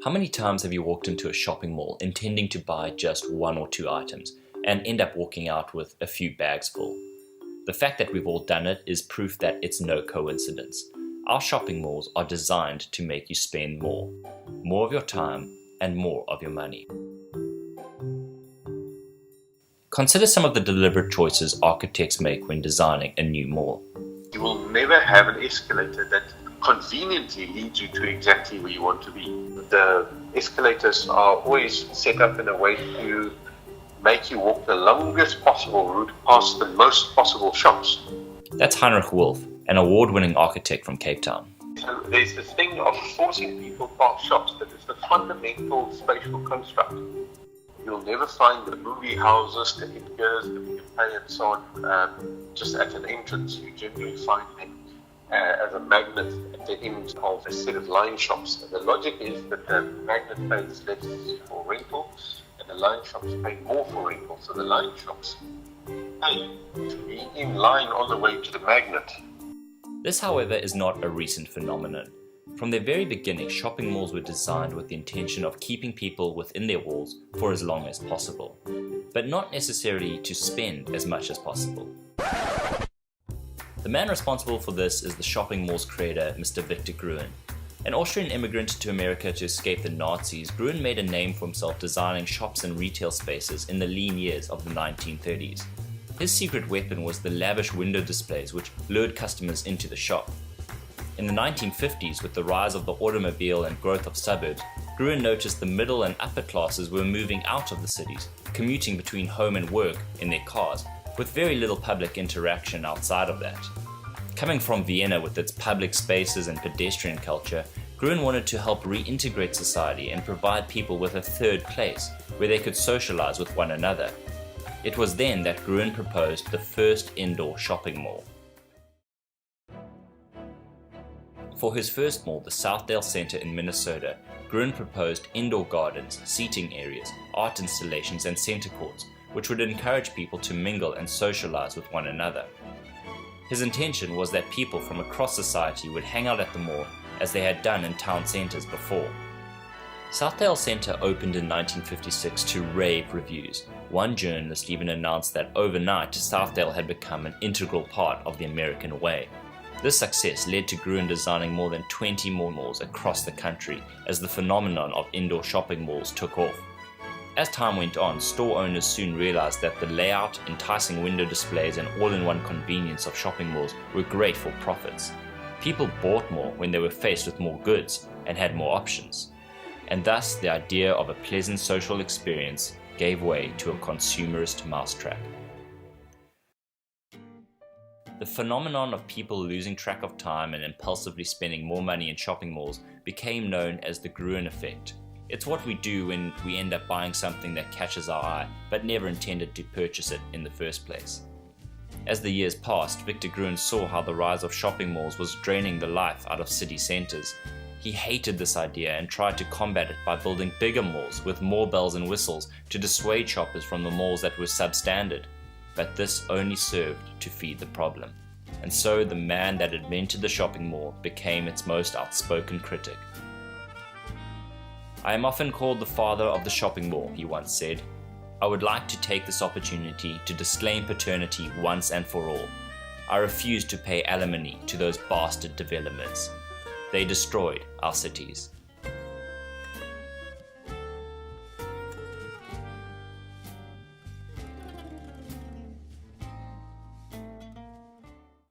How many times have you walked into a shopping mall intending to buy just one or two items and end up walking out with a few bags full? The fact that we've all done it is proof that it's no coincidence. Our shopping malls are designed to make you spend more of your time and more of your money. Consider some of the deliberate choices architects make when designing a new mall. You will never have an escalator that conveniently leads you to exactly where you want to be. The escalators are always set up in a way to make you walk the longest possible route past the most possible shops. That's Heinrich Wolff, an award-winning architect from Cape Town. So there's this thing of forcing people past shops that is the fundamental spatial construct. You'll never find the movie houses, the Edgars, the Big Pay and so on just at an entrance. You generally find them as a magnet at the end of a set of line shops. And the logic is that the magnet pays less for rental and the line shops pay more for rental. So the line shops pay to be in line on the way to the magnet. This, however, is not a recent phenomenon. From their very beginning, shopping malls were designed with the intention of keeping people within their walls for as long as possible, but not necessarily to spend as much as possible. The man responsible for this is the shopping mall's creator, Mr. Victor Gruen. An Austrian immigrant to America to escape the Nazis, Gruen made a name for himself designing shops and retail spaces in the lean years of the 1930s. His secret weapon was the lavish window displays which lured customers into the shop. In the 1950s, with the rise of the automobile and growth of suburbs, Gruen noticed the middle and upper classes were moving out of the cities, commuting between home and work in their cars, with very little public interaction outside of that. Coming from Vienna with its public spaces and pedestrian culture, Gruen wanted to help reintegrate society and provide people with a third place where they could socialize with one another. It was then that Gruen proposed the first indoor shopping mall. For his first mall, the Southdale Center in Minnesota, Gruen proposed indoor gardens, seating areas, art installations, and center courts, which would encourage people to mingle and socialize with one another. His intention was that people from across society would hang out at the mall as they had done in town centers before. Southdale Center opened in 1956 to rave reviews. One journalist even announced that overnight Southdale had become an integral part of the American way. This success led to Gruen designing more than 20 more malls across the country as the phenomenon of indoor shopping malls took off. As time went on, store owners soon realized that the layout, enticing window displays, and all-in-one convenience of shopping malls were great for profits. People bought more when they were faced with more goods and had more options. And thus, the idea of a pleasant social experience gave way to a consumerist mousetrap. The phenomenon of people losing track of time and impulsively spending more money in shopping malls became known as the Gruen effect. It's what we do when we end up buying something that catches our eye, but never intended to purchase it in the first place. As the years passed, Victor Gruen saw how the rise of shopping malls was draining the life out of city centers. He hated this idea and tried to combat it by building bigger malls with more bells and whistles to dissuade shoppers from the malls that were substandard. But this only served to feed the problem. And so the man that invented the shopping mall became its most outspoken critic. "I am often called the father of the shopping mall," he once said. "I would like to take this opportunity to disclaim paternity once and for all. I refuse to pay alimony to those bastard developments. They destroyed our cities."